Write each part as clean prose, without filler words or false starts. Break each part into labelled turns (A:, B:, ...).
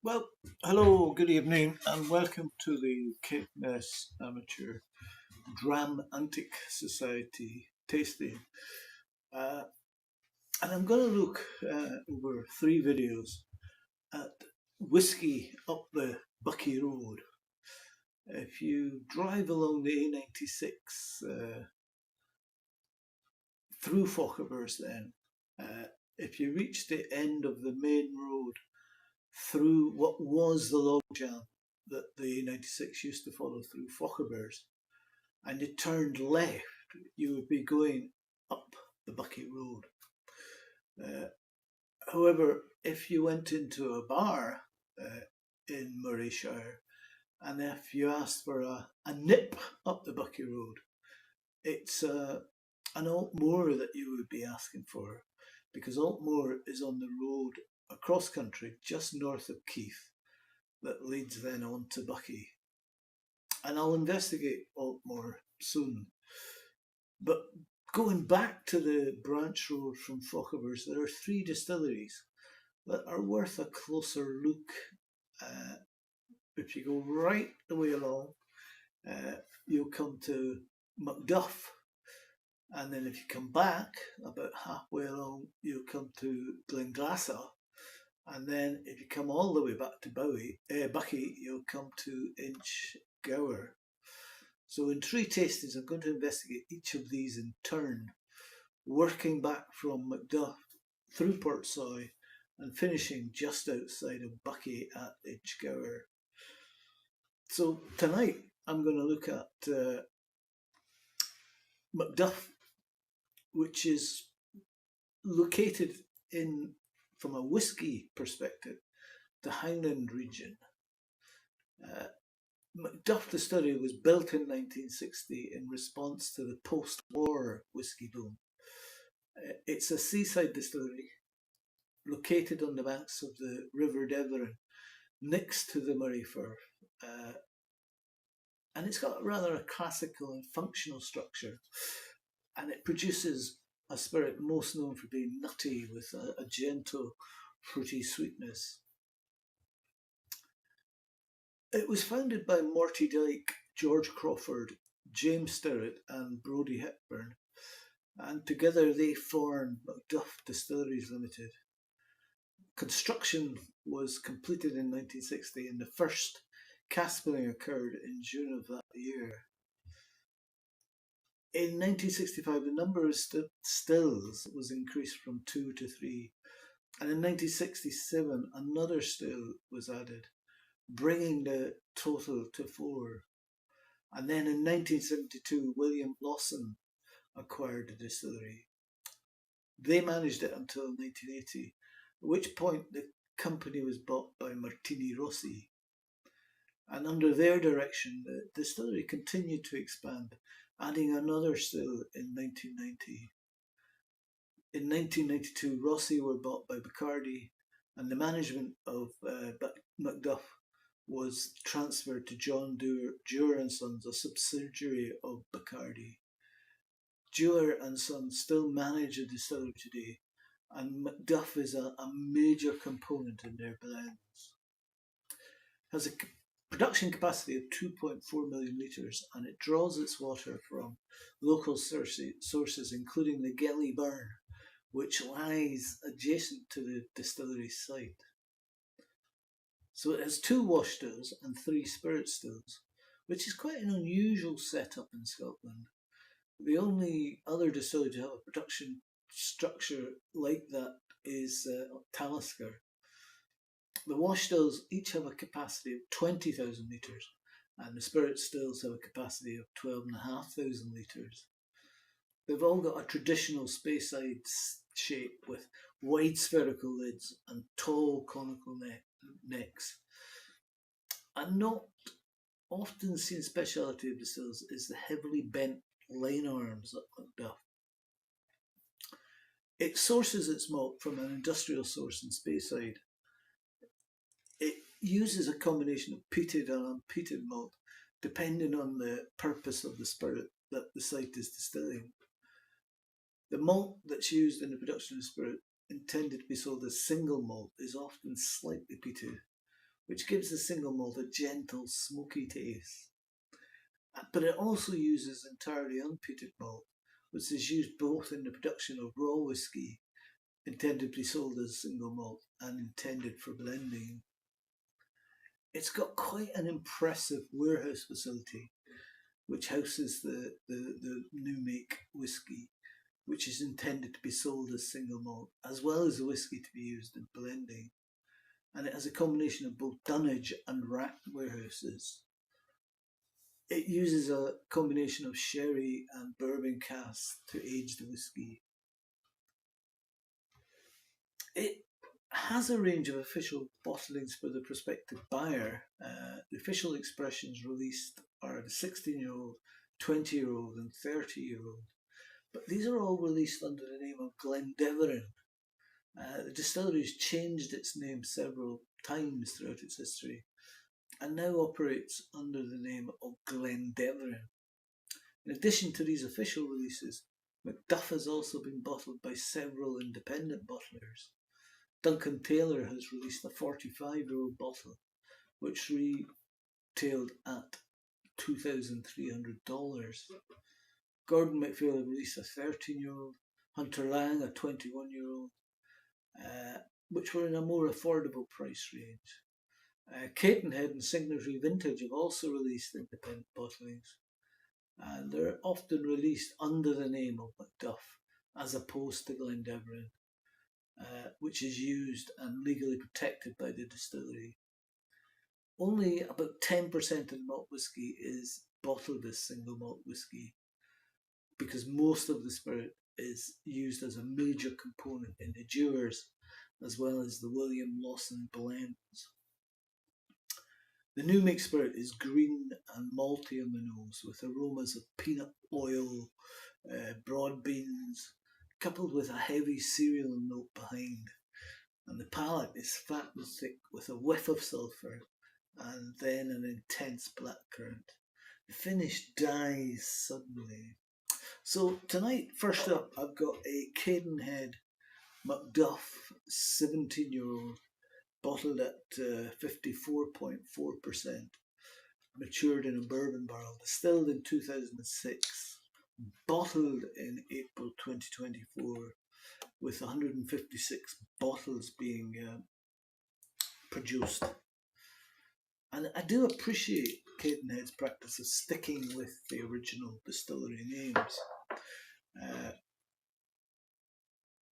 A: Well, hello, good evening, and welcome to the Cadenhead Amateur Dram Antic Society tasting. Uh, and I'm going to look over three videos at Whisky Up the Buckie Road. If you drive along the A96 through Fochabers, then if you reach the end of the main road through what was the logjam that the 96 used to follow through Fochabers, and you turned left, you would be going up the Buckie Road. However, if you went into a bar in Murrayshire, and if you asked for a nip up the Buckie Road, it's an Aultmore that you would be asking for, because Aultmore is on the road across country just north of Keith that leads then on to Buckie. And I'll investigate Aultmore soon. But going back to the branch road from Fochabers, there are three distilleries that are worth a closer look. If you go right the way along, you'll come to Macduff. And then if you come back about halfway along, you'll come to Glenglassaugh. And then if you come all the way back to Buckie, you'll come to Inchgower. So in three tastings, I'm going to investigate each of these in turn, working back from Macduff through Portsoy and finishing just outside of Buckie at Inchgower. So tonight, I'm going to look at Macduff, which is located in, from a whisky perspective, the Highland region. Macduff Distillery was built in 1960 in response to the post-war whisky boom. It's a seaside distillery located on the banks of the River Deveron, next to the Murray Firth. And it's got rather a classical and functional structure, and it produces a spirit most known for being nutty with a gentle, fruity sweetness. It was founded by Morty Dyke, George Crawford, James Stirrat and Brodie Hepburn, and together they formed Macduff Distilleries Limited. Construction was completed in 1960 and the first cask filling occurred in June of that year. In 1965, the number of stills was increased from 2 to 3, and in 1967 another still was added, bringing the total to 4. And then in 1972, William Lawson acquired the distillery. They managed it until 1980, at which point the company was bought by Martini Rossi. And under their direction, the distillery continued to expand, adding another still in 1990. In 1992, Rossi were bought by Bacardi, and the management of Macduff was transferred to John Dewar and Sons, a subsidiary of Bacardi. Dewar and Sons still manage the distillery today, and Macduff is a major component in their blends. It has a production capacity of 2.4 million litres, and it draws its water from local sources, including the Gelly Burn, which lies adjacent to the distillery site. So it has 2 wash stills and 3 spirit stills, which is quite an unusual setup in Scotland. The only other distillery to have a production structure like that is Talisker. The wash stills each have a capacity of 20,000 litres, and the spirit stills have a capacity of 12,500 litres. They've all got a traditional Speyside shape with wide spherical lids and tall conical necks. A not often seen speciality of distillers is the heavily bent line arms at Macduff. It sources its malt from an industrial source in Speyside. It uses a combination of peated and unpeated malt, depending on the purpose of the spirit that the site is distilling. The malt that's used in the production of spirit, intended to be sold as single malt, is often slightly peated, which gives the single malt a gentle, smoky taste. But it also uses entirely unpeated malt, which is used both in the production of raw whisky, intended to be sold as single malt, and intended for blending. It's got quite an impressive warehouse facility, which houses the new make whisky, which is intended to be sold as single malt, as well as the whisky to be used in blending. And it has a combination of both dunnage and rack warehouses. It uses a combination of sherry and bourbon casks to age the whisky. It has a range of official bottlings for the prospective buyer. The official expressions released are the 16-year-old, 20-year-old and 30-year-old. But these are all released under the name of Deveron. The distillery has changed its name several times throughout its history and now operates under the name of Deveron. In addition to these official releases, Macduff has also been bottled by several independent bottlers. Duncan Taylor has released a 45-year-old bottle, which retailed at $2,300. Gordon MacPhail released a 13-year-old, Hunter Lang a 21-year-old, which were in a more affordable price range. Cadenhead and Signatory Vintage have also released independent bottlings, and they're often released under the name of Macduff, as opposed to Deveron, which is used and legally protected by the distillery. Only about 10% of the malt whisky is bottled as single malt whisky, because most of the spirit is used as a major component in the Dewars, as well as the William Lawson blends. The new make spirit is green and malty on the nose, with aromas of peanut oil, broad beans, coupled with a heavy cereal note behind. And the palate is fat and thick, with a whiff of sulphur, and then an intense blackcurrant. The finish dies suddenly. So tonight, first up, I've got a Cadenhead Macduff 17-year-old, bottled at 54.4%, matured in a bourbon barrel, distilled in 2006, bottled in April 2024, with 156 bottles being produced. And I do appreciate Cadenhead's practice of sticking with the original distillery names.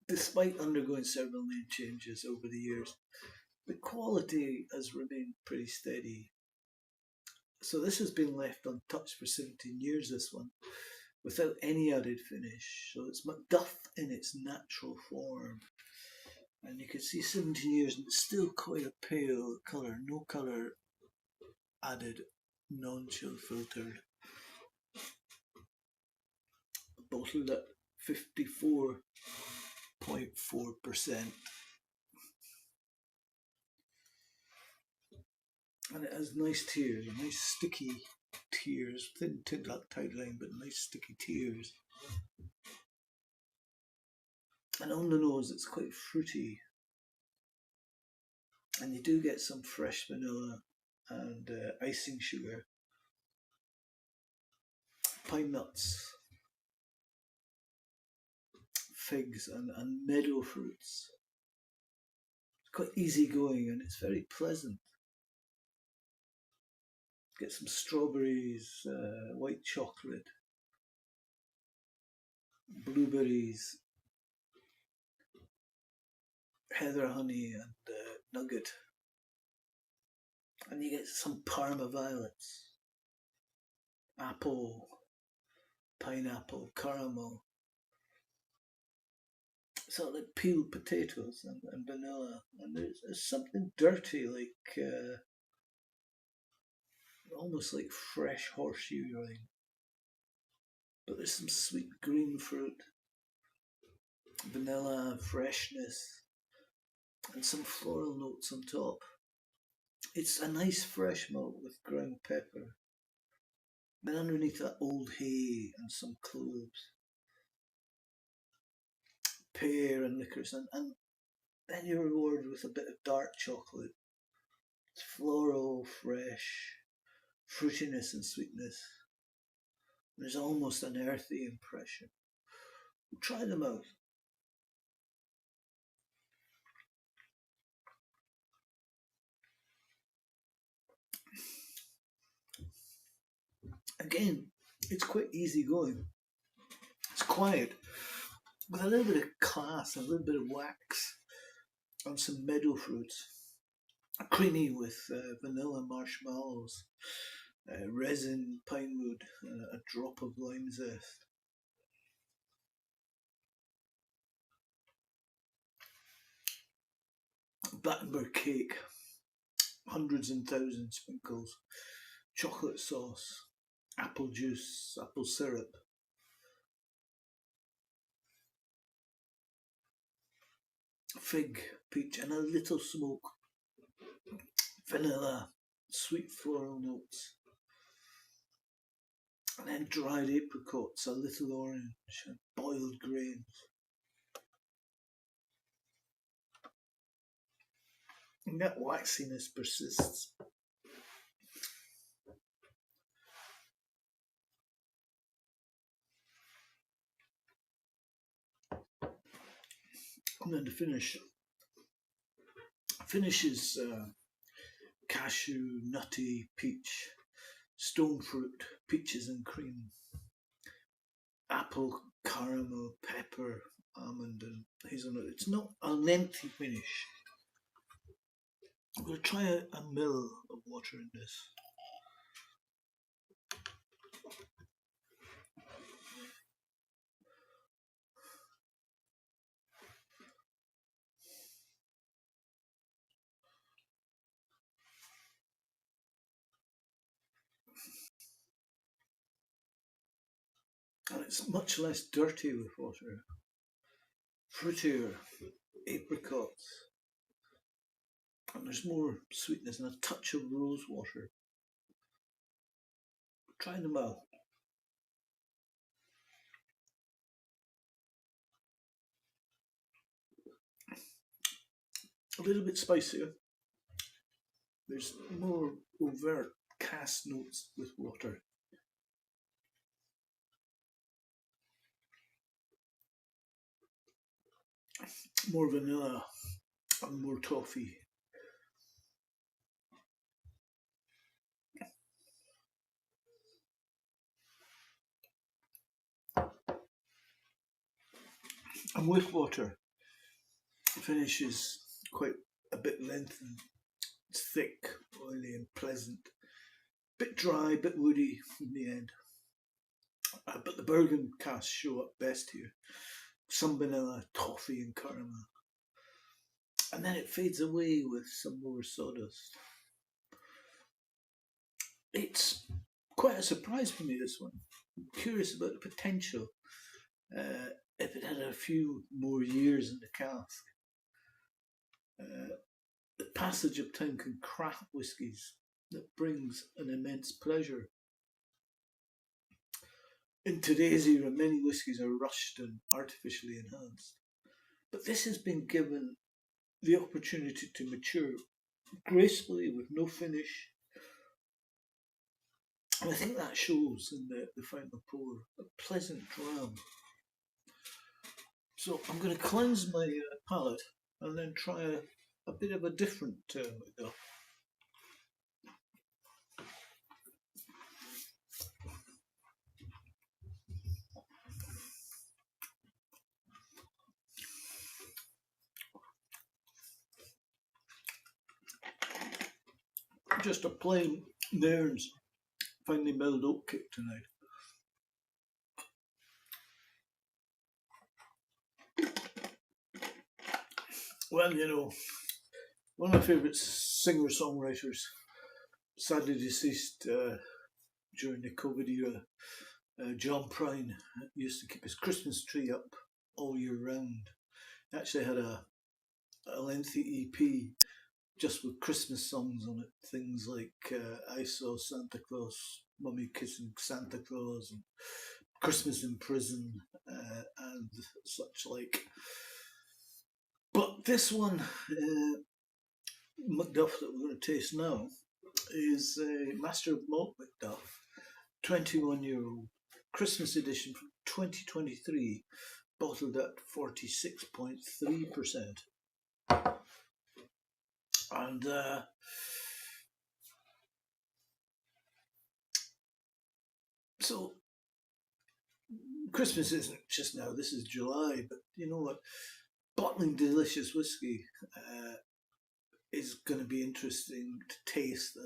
A: Despite undergoing several name changes over the years, the quality has remained pretty steady. So this has been left untouched for 17 years, this one, without any added finish. So it's Macduff in its natural form. And you can see 17 years and it's still quite a pale colour, no colour added, non-chill filtered. Bottled at 54.4%. And it has nice tears, nice sticky tears, thin tight line, but nice sticky tears. And on the nose, it's quite fruity. And you do get some fresh vanilla and icing sugar, pine nuts, figs, and meadow fruits. It's quite easygoing and it's very pleasant. Get some strawberries, white chocolate, blueberries, heather honey and nugget. And you get some Parma violets, apple, pineapple, caramel. Sort of like peeled potatoes and vanilla. And there's something dirty, like almost like fresh horseshoe urine. But there's some sweet green fruit, vanilla, freshness, and some floral notes on top. It's a nice fresh malt with ground pepper. Then underneath that, old hay and some cloves, pear and licorice, and then you're rewarded with a bit of dark chocolate It's floral, fresh, fruitiness and sweetness. There's almost an earthy impression. Try them out. Again, it's quite easy going. It's quiet, with a little bit of class, a little bit of wax, and some meadow fruits. Creamy with vanilla marshmallows, resin, pine wood, a drop of lime zest. Battenberg cake, hundreds and thousands sprinkles, chocolate sauce, apple juice, apple syrup. Fig, peach, and a little smoke. Vanilla, sweet floral notes. And then dried apricots, a little orange, and boiled grains. And that waxiness persists. And then the finish is cashew, nutty, peach, stone fruit, peaches and cream, apple, caramel, pepper, almond and hazelnut. It's not a lengthy finish. I'm going to try a mill of water in this. And it's much less dirty with water. Fruitier, apricots, and there's more sweetness and a touch of rose water. Try them out. A little bit spicier. There's more overt cask notes with water. More vanilla and more toffee. And with water, the finish is quite a bit lengthened. It's thick, oily and pleasant. Bit dry, bit woody in the end. But the Bourbon casks show up best here. Some vanilla, toffee and caramel. And then it fades away with some more sawdust. It's quite a surprise for me, this one. I'm curious about the potential. If it had a few more years in the cask. The passage of time can craft whiskies that brings an immense pleasure. In today's era, many whiskies are rushed and artificially enhanced. But this has been given the opportunity to mature gracefully with no finish. And I think that shows in the final pour. A pleasant dram. So I'm going to cleanse my palate and then try a bit of a different Macduff. Just a plain Nairn's finely milled oat cake tonight. Well, you know, one of my favourite singer-songwriters, sadly deceased during the COVID era, John Prine, used to keep his Christmas tree up all year round. He actually had a lengthy EP just with Christmas songs on it. Things like I Saw Santa Claus, Mummy Kissing Santa Claus, and Christmas in Prison, and such like. But this one Macduff that we're going to taste now is a Master of Malt Macduff, 21-year-old Christmas edition from 2023, bottled at 46.3%. And so Christmas isn't just now, this is July, but you know what? Bottling delicious whiskey is going to be interesting to taste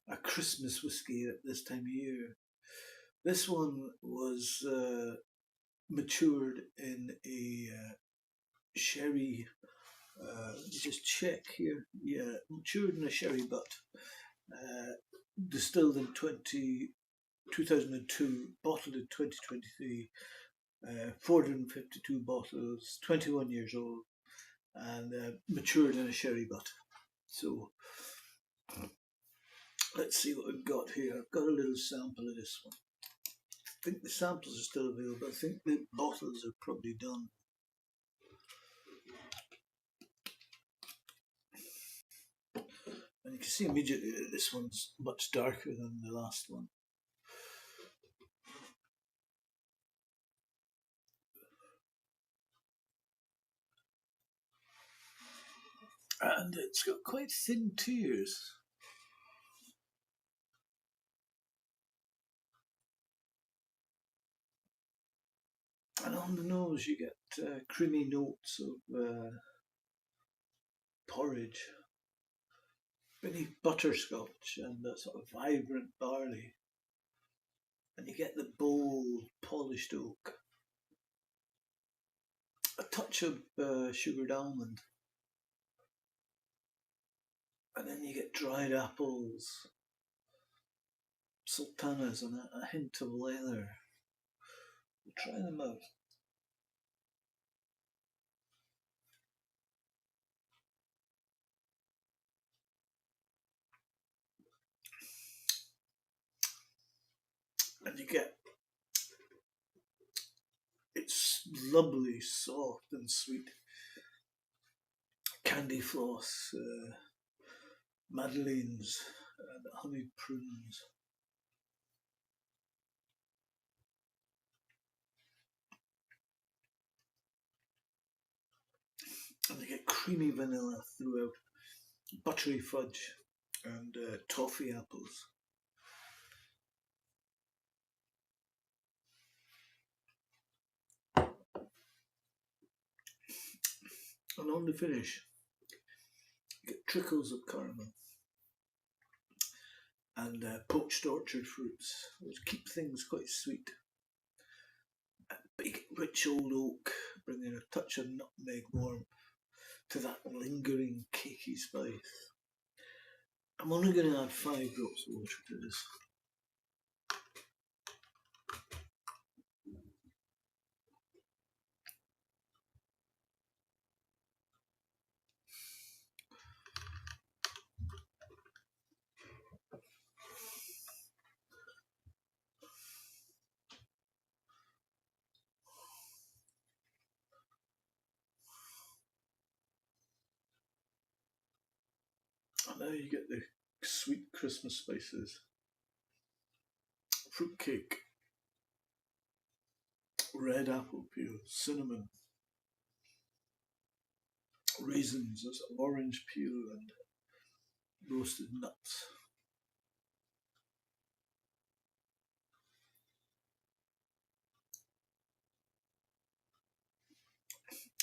A: a Christmas whiskey at this time of year. This one was matured in a sherry. Just check here. Yeah, matured in a sherry butt. Distilled in 2002, bottled in 2023. 452 bottles, 21 years old, and matured in a sherry butt. So let's see what we've got here. I've got a little sample of this one. I think the samples are still available. I think the bottles are probably done. And you can see immediately that this one's much darker than the last one. And it's got quite thin tears. And on the nose you get creamy notes of porridge, beneath butterscotch and a sort of vibrant barley. And you get the bold, polished oak. A touch of sugared almond. And then you get dried apples, sultanas, and a hint of leather. We'll try them out. And you get, it's lovely, soft and sweet. Candy floss, madeleines, and honeyed prunes. And you get creamy vanilla throughout, buttery fudge, and toffee apples. And on the finish, you get trickles of caramel and poached orchard fruits, which keep things quite sweet. A big, rich old oak, bringing a touch of nutmeg warmth to that lingering, cakey spice. I'm only going to add 5 drops of water to this. And now you get the sweet Christmas spices. Fruitcake, red apple peel, cinnamon, raisins, there's orange peel and roasted nuts.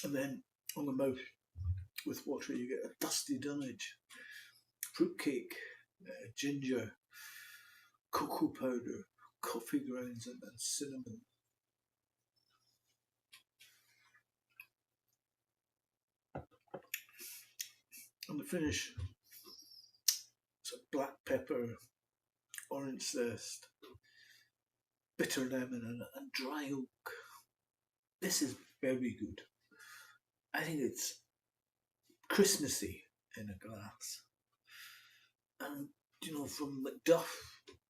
A: And then on the mouth with water you get a dusty dunnage. Fruitcake, ginger, cocoa powder, coffee grounds and cinnamon. On the finish, some black pepper, orange zest, bitter lemon and dry oak. This is very good. I think it's Christmassy in a glass. And you know, from Macduff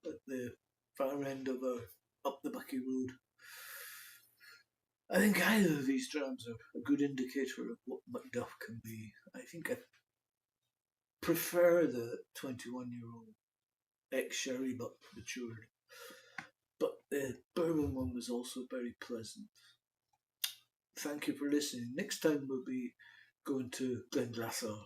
A: at the far end of Up the Buckie Road, I think either of these drams are a good indicator of what Macduff can be. I think a prefer the 21-year-old ex-sherry but matured. But the bourbon one was also very pleasant. Thank you for listening. Next time we'll be going to Glenglassaugh.